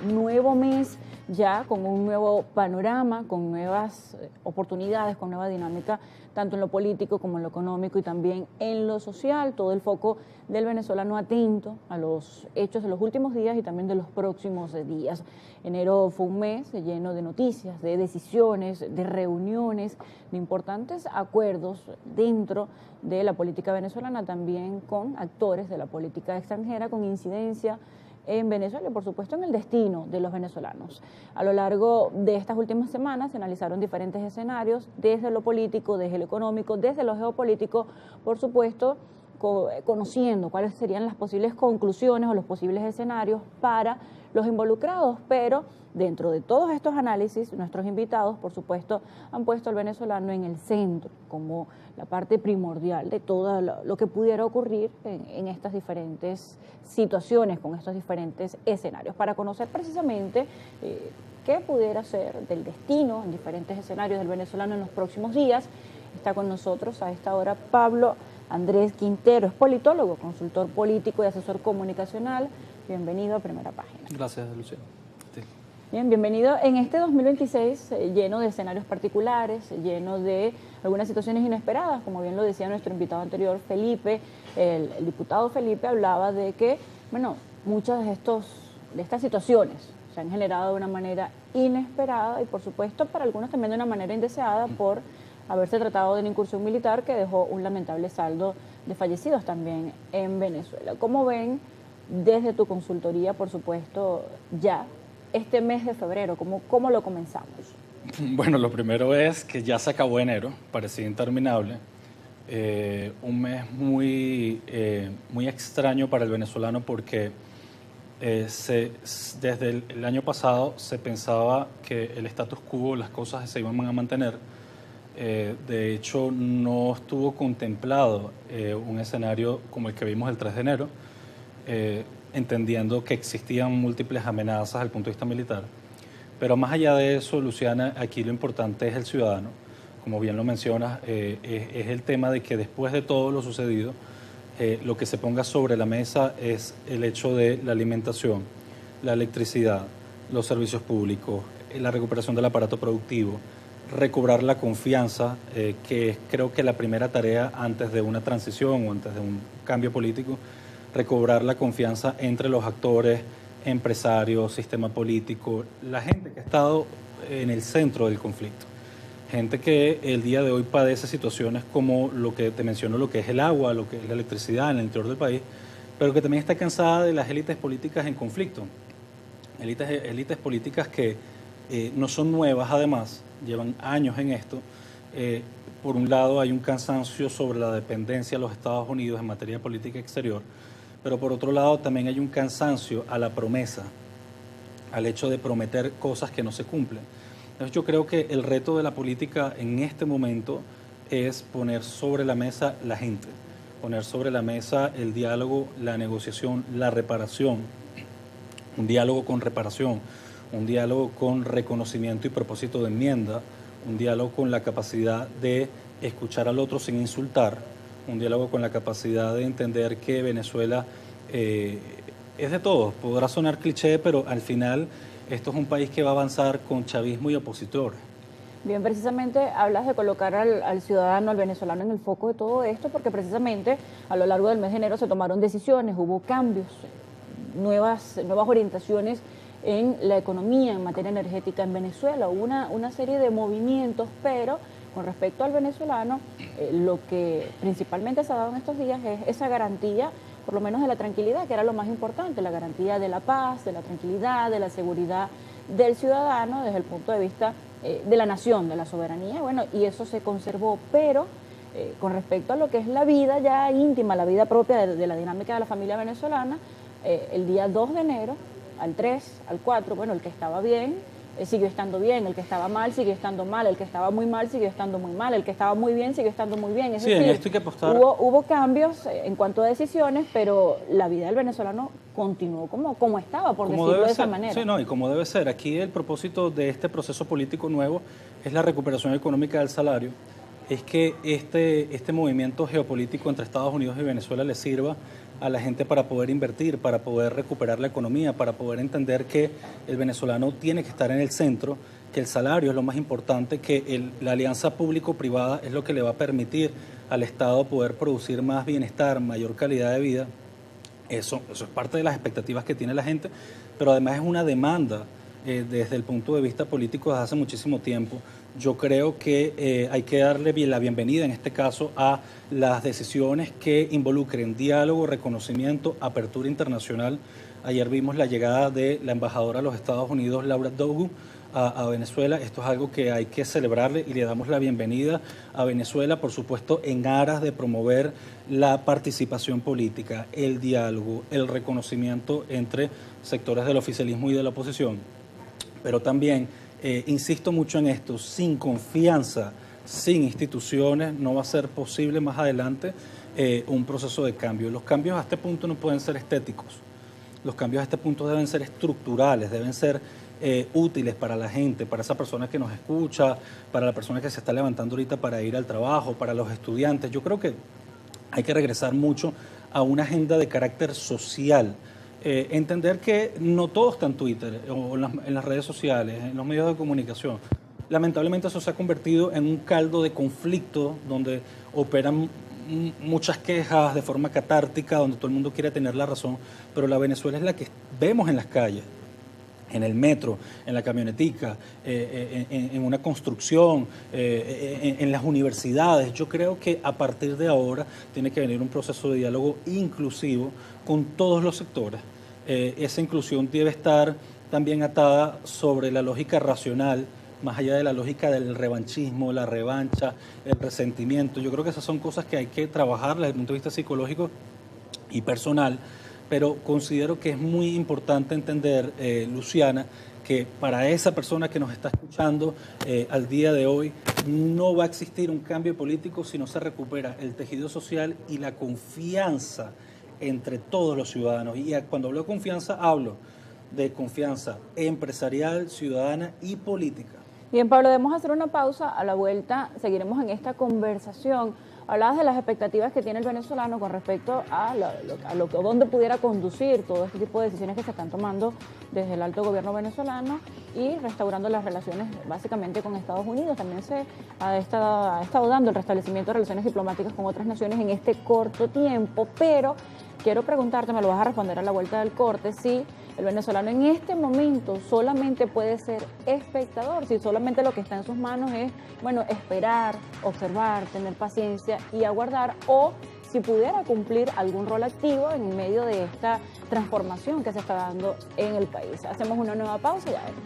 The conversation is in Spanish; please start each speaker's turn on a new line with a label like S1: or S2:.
S1: nuevo mes ya con un nuevo panorama, con nuevas oportunidades, con nueva dinámica, tanto en lo político como en lo económico y también en lo social. Todo el foco del venezolano atento a los hechos de los últimos días y también de los próximos días. Enero fue un mes lleno de noticias, de decisiones, de reuniones, de importantes acuerdos dentro de la política venezolana, también con actores de la política extranjera, con incidencia en Venezuela y por supuesto en el destino de los venezolanos. A lo largo de estas últimas semanas se analizaron diferentes escenarios, desde lo político, desde lo económico, desde lo geopolítico, por supuesto, conociendo cuáles serían las posibles conclusiones o los posibles escenarios para los involucrados, pero dentro de todos estos análisis, nuestros invitados, por supuesto, han puesto al venezolano en el centro, como la parte primordial de todo lo que pudiera ocurrir en estas diferentes situaciones, con estos diferentes escenarios, para conocer precisamente qué pudiera ser del destino en diferentes escenarios del venezolano en los próximos días. Está con nosotros a esta hora Pablo Andrés Quintero, es politólogo, consultor político y asesor comunicacional. Bienvenido a Primera Página.
S2: Gracias, Luciano. Sí.
S1: Bien, bienvenido en este 2026 lleno de escenarios particulares, lleno de algunas situaciones inesperadas, como bien lo decía nuestro invitado anterior, Felipe, el diputado Felipe hablaba de que, bueno, muchas de estas situaciones se han generado de una manera inesperada y por supuesto para algunos también de una manera indeseada por haberse tratado de una incursión militar que dejó un lamentable saldo de fallecidos también en Venezuela. ¿Cómo ven desde tu consultoría, por supuesto, ya este mes de febrero? ¿Cómo lo comenzamos?
S2: Bueno, lo primero es que ya se acabó enero, parecía interminable. Un mes muy extraño para el venezolano porque desde el año pasado se pensaba que el status quo, las cosas se iban a mantener. De hecho, no estuvo contemplado un escenario como el que vimos el 3 de enero, entendiendo que existían múltiples amenazas desde el punto de vista militar. Pero más allá de eso, Luciana, aquí lo importante es el ciudadano. Como bien lo mencionas, es el tema de que después de todo lo sucedido, lo que se ponga sobre la mesa es el hecho de la alimentación, la electricidad, los servicios públicos, la recuperación del aparato productivo, recobrar la confianza, que es creo que la primera tarea antes de una transición o antes de un cambio político, recobrar la confianza entre los actores, empresarios, sistema político, la gente que ha estado en el centro del conflicto. Gente que el día de hoy padece situaciones como lo que te menciono, lo que es el agua, lo que es la electricidad en el interior del país, pero que también está cansada de las élites políticas en conflicto. Élites políticas que no son nuevas, además, llevan años en esto. Por un lado hay un cansancio sobre la dependencia de los Estados Unidos en materia de política exterior, pero por otro lado también hay un cansancio a la promesa, al hecho de prometer cosas que no se cumplen. Entonces yo creo que el reto de la política en este momento es poner sobre la mesa la gente, poner sobre la mesa el diálogo, la negociación, la reparación, un diálogo con reparación, un diálogo con reconocimiento y propósito de enmienda, un diálogo con la capacidad de escuchar al otro sin insultar, un diálogo con la capacidad de entender que Venezuela es de todos. Podrá sonar cliché, pero al final esto es un país que va a avanzar con chavismo y opositores.
S1: Bien, precisamente hablas de colocar al ciudadano, al venezolano en el foco de todo esto, porque precisamente a lo largo del mes de enero se tomaron decisiones, hubo cambios, nuevas orientaciones en la economía, en materia energética en Venezuela. Hubo una serie de movimientos, pero con respecto al venezolano, lo que principalmente se ha dado en estos días es esa garantía, por lo menos de la tranquilidad, que era lo más importante, la garantía de la paz, de la tranquilidad, de la seguridad del ciudadano desde el punto de vista de la nación, de la soberanía, bueno, y eso se conservó, pero con respecto a lo que es la vida ya íntima, la vida propia de la dinámica de la familia venezolana, el día 2 de enero, al 3, al 4, bueno, el que estaba bien siguió estando bien, el que estaba mal siguió estando mal, el que estaba muy mal siguió estando muy mal, el que estaba muy bien siguió estando muy bien. Es decir,
S2: en esto hay que apostar.
S1: Hubo cambios en cuanto a decisiones, pero la vida del venezolano continuó como estaba, por decirlo de esa manera.
S2: Sí, no, y como debe ser. Aquí el propósito de este proceso político nuevo es la recuperación económica del salario, es que este movimiento geopolítico entre Estados Unidos y Venezuela le sirva a la gente para poder invertir, para poder recuperar la economía, para poder entender que el venezolano tiene que estar en el centro, que el salario es lo más importante, que la alianza público-privada es lo que le va a permitir al Estado poder producir más bienestar, mayor calidad de vida. Eso es parte de las expectativas que tiene la gente, pero además es una demanda desde el punto de vista político desde hace muchísimo tiempo. Yo creo que hay que darle la bienvenida en este caso a las decisiones que involucren diálogo, reconocimiento, apertura internacional. Ayer vimos la llegada de la embajadora de los Estados Unidos, Laura Dogu, a Venezuela. Esto es algo que hay que celebrarle y le damos la bienvenida a Venezuela, por supuesto, en aras de promover la participación política, el diálogo, el reconocimiento entre sectores del oficialismo y de la oposición. Pero también, insisto mucho en esto, sin confianza, sin instituciones, no va a ser posible más adelante un proceso de cambio. Los cambios a este punto no pueden ser estéticos. Los cambios a este punto deben ser estructurales, deben ser útiles para la gente, para esa persona que nos escucha, para la persona que se está levantando ahorita para ir al trabajo, para los estudiantes. Yo creo que hay que regresar mucho a una agenda de carácter social. Entender que no todo está en Twitter o en las redes sociales, en los medios de comunicación. Lamentablemente eso se ha convertido en un caldo de conflicto donde operan muchas quejas de forma catártica, donde todo el mundo quiere tener la razón, pero la Venezuela es la que vemos en las calles, en el metro, en la camionetica, en una construcción, en las universidades. Yo creo que a partir de ahora tiene que venir un proceso de diálogo inclusivo con todos los sectores. Esa inclusión debe estar también atada sobre la lógica racional, más allá de la lógica del revanchismo, la revancha, el resentimiento. Yo creo que esas son cosas que hay que trabajar desde el punto de vista psicológico y personal, pero considero que es muy importante entender, Luciana, que para esa persona que nos está escuchando al día de hoy, no va a existir un cambio político si no se recupera el tejido social y la confianza entre todos los ciudadanos. Y cuando hablo de confianza, hablo de confianza empresarial, ciudadana y política.
S1: Bien, Pablo, debemos hacer una pausa. A la vuelta seguiremos en esta conversación. Hablabas de las expectativas que tiene el venezolano con respecto a dónde pudiera conducir todo este tipo de decisiones que se están tomando desde el alto gobierno venezolano y restaurando las relaciones básicamente con Estados Unidos. También se ha estado dando el restablecimiento de relaciones diplomáticas con otras naciones en este corto tiempo, pero quiero preguntarte, me lo vas a responder a la vuelta del corte, si el venezolano en este momento solamente puede ser espectador, si solamente lo que está en sus manos es, bueno, esperar, observar, tener paciencia y aguardar, o si pudiera cumplir algún rol activo en medio de esta transformación que se está dando en el país. Hacemos una nueva pausa y ya veremos.